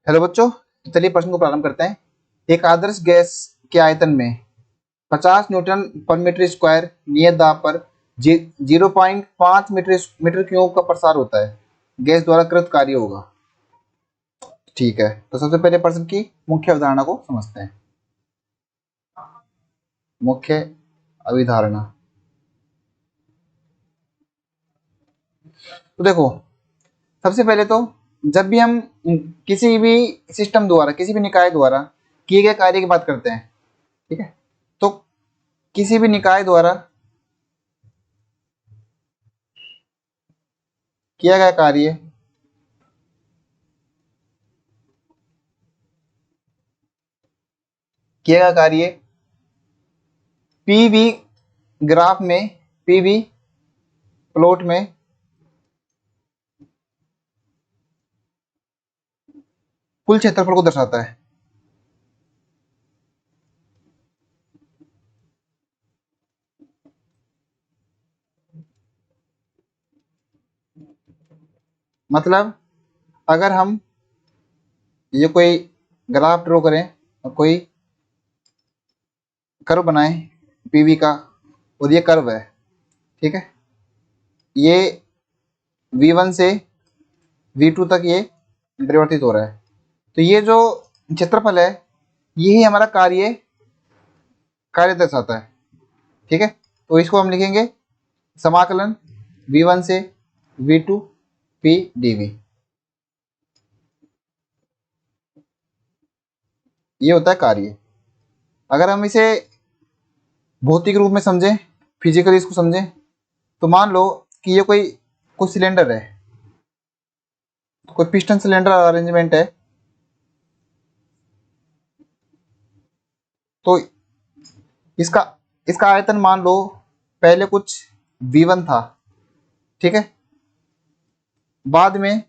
Hello बच्चों, तो चलिए प्रश्न को प्रारंभ करते हैं। एक आदर्श गैस के आयतन में 50 न्यूटन पर मीटर स्क्वायर नियत दाब पर 0.5 मीटर क्यूब का प्रसार होता है। गैस द्वारा कृत कार्य होगा। ठीक है, तो सबसे पहले प्रश्न की मुख्य अवधारणा को समझते हैं। मुख्य अभिधारणा, तो देखो, सबसे पहले तो जब भी हम किसी भी सिस्टम द्वारा, किसी भी निकाय द्वारा किए गए कार्य की बात करते हैं, ठीक है, तो किसी भी निकाय द्वारा किया गया कार्य पीवी ग्राफ में, पीवी प्लॉट में कुल क्षेत्रफल को दर्शाता है। मतलब अगर हम ये कोई ग्राफ ड्रॉ करें, कोई कर्व बनाएं पीवी का, और ये कर्व है, ठीक है, ये V1 से V2 तक ये परिवर्तित हो रहा है। तो ये जो क्षेत्रफल है, यही हमारा कार्य दर्शाता है। ठीक है, तो इसको हम लिखेंगे समाकलन V1 से V2 P dV। ये होता है कार्य। अगर हम इसे भौतिक रूप में समझें, फिजिकली इसको समझें, तो मान लो कि ये कोई सिलेंडर है, कोई पिस्टन सिलेंडर अरेंजमेंट है। तो इसका इसका आयतन मान लो पहले कुछ V1 था, ठीक है, बाद में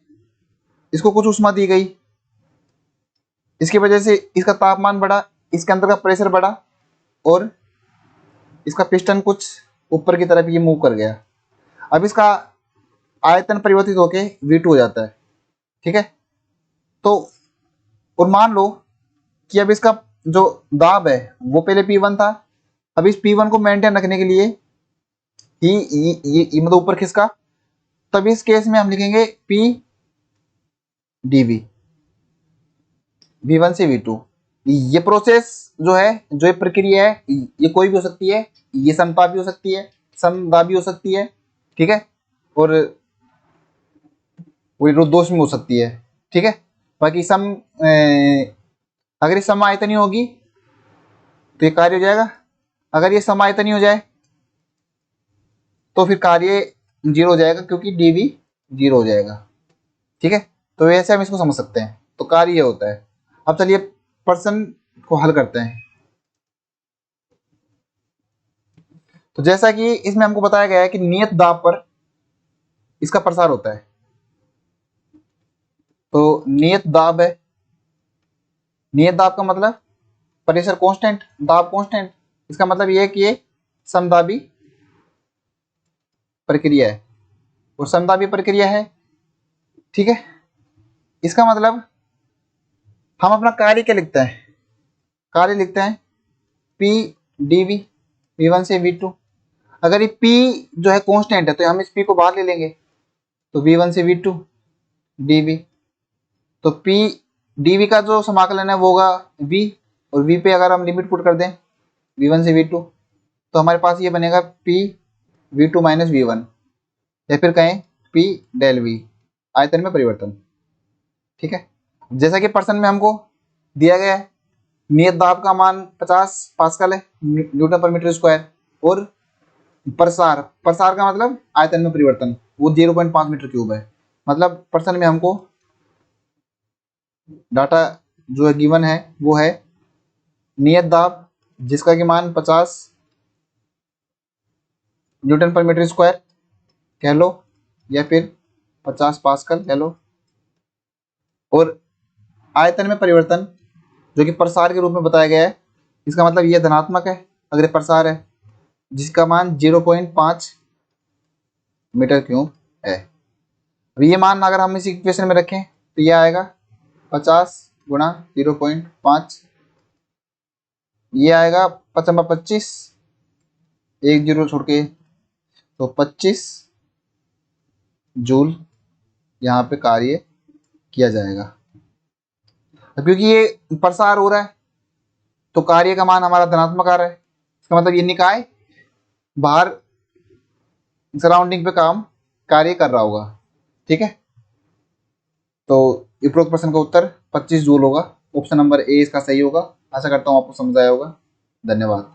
इसको कुछ ऊष्मा दी गई, इसकी वजह से इसका तापमान बढ़ा, इसके अंदर का प्रेशर बढ़ा, और इसका पिस्टन कुछ ऊपर की तरफ ये मूव कर गया। अब इसका आयतन परिवर्तित होके V2 हो जाता है। ठीक है, तो और मान लो कि अब इसका जो दाब है वो पहले P1 था। अब इस P1 को मेंटेन रखने के लिए ये मतलब ऊपर खिसका, तब इस केस में हम लिखेंगे P dV, V1 से V2। ये प्रोसेस जो है, जो ये प्रक्रिया है, ये कोई भी हो सकती है, ये समता भी हो सकती है, समदा भी हो सकती है, ठीक है, और वो रुद्धोष में हो सकती है। ठीक है, बाकी अगर ये सम आयतनी होगी तो ये कार्य हो जाएगा। अगर ये सम आयतनी हो जाए तो फिर कार्य 0 हो जाएगा, क्योंकि dV 0 हो जाएगा। ठीक है, तो ऐसे हम इसको समझ सकते हैं। तो कार्य ये होता है। अब चलिए प्रश्न को हल करते हैं। तो जैसा कि इसमें हमको बताया गया है कि नियत दाब पर इसका प्रसार होता है। तो नियत दाब है, नियत दाब का मतलब प्रेशर कांस्टेंट, दाब कांस्टेंट। इसका मतलब ये है कि ये समदाबी प्रक्रिया है, और समदाबी प्रक्रिया है। ठीक है, इसका मतलब हम अपना कार्य क्या लिखते हैं? कार्य लिखते हैं P dV, V1 से V2। अगर ये P जो है कांस्टेंट है तो हम इस P को बाहर ले लेंगे, तो V1 से V2 dV। तो P dV का जो समाकलन है वो होगा V, और V पे अगर हम लिमिट पुट कर दें V1 से V2, तो हमारे पास ये बनेगा P V2 माइनस V1, या फिर कहें P डेल V, आयतन में परिवर्तन। ठीक है, जैसा कि प्रश्न में हमको दिया गया है, नियत दाब का मान 50 पास्कल है, न्यूटन पर मीटर स्क्वायर, और प्रसार प्रसार का मतलब आयतन में परिवर्तन, वो 0.5 मीटर क्यूब है। मतलब प्रश्न में हमको डाटा जो है गिवन है वो है नियत दाब जिसका कि मान 50 न्यूटन पर मीटर स्क्वायर कह लो, या फिर 50 पास्कल कह लो, और आयतन में परिवर्तन जो कि प्रसार के रूप में बताया गया है। इसका मतलब ये धनात्मक है अगर प्रसार है, जिसका मान 0.5 मीटर क्यूब है। अब ये मान अगर हम इस इक्वेशन में रखें तो ये आएगा 50 गुणा 0.5, ये आएगा 5×25, 1 जीरो छोड़ के, तो 25 जूल यहाँ पे कार्य किया जाएगा। क्योंकि ये प्रसार हो रहा है तो कार्य का मान हमारा धनात्मक आ रहा है, इसका मतलब ये निकाय बाहर सराउंडिंग पे कार्य कर रहा होगा। ठीक है, तो उपरोक्त प्रश्न का उत्तर 25 जूल होगा। ऑप्शन नंबर ए इसका सही होगा। आशा करता हूँ आपको समझ आया होगा। धन्यवाद।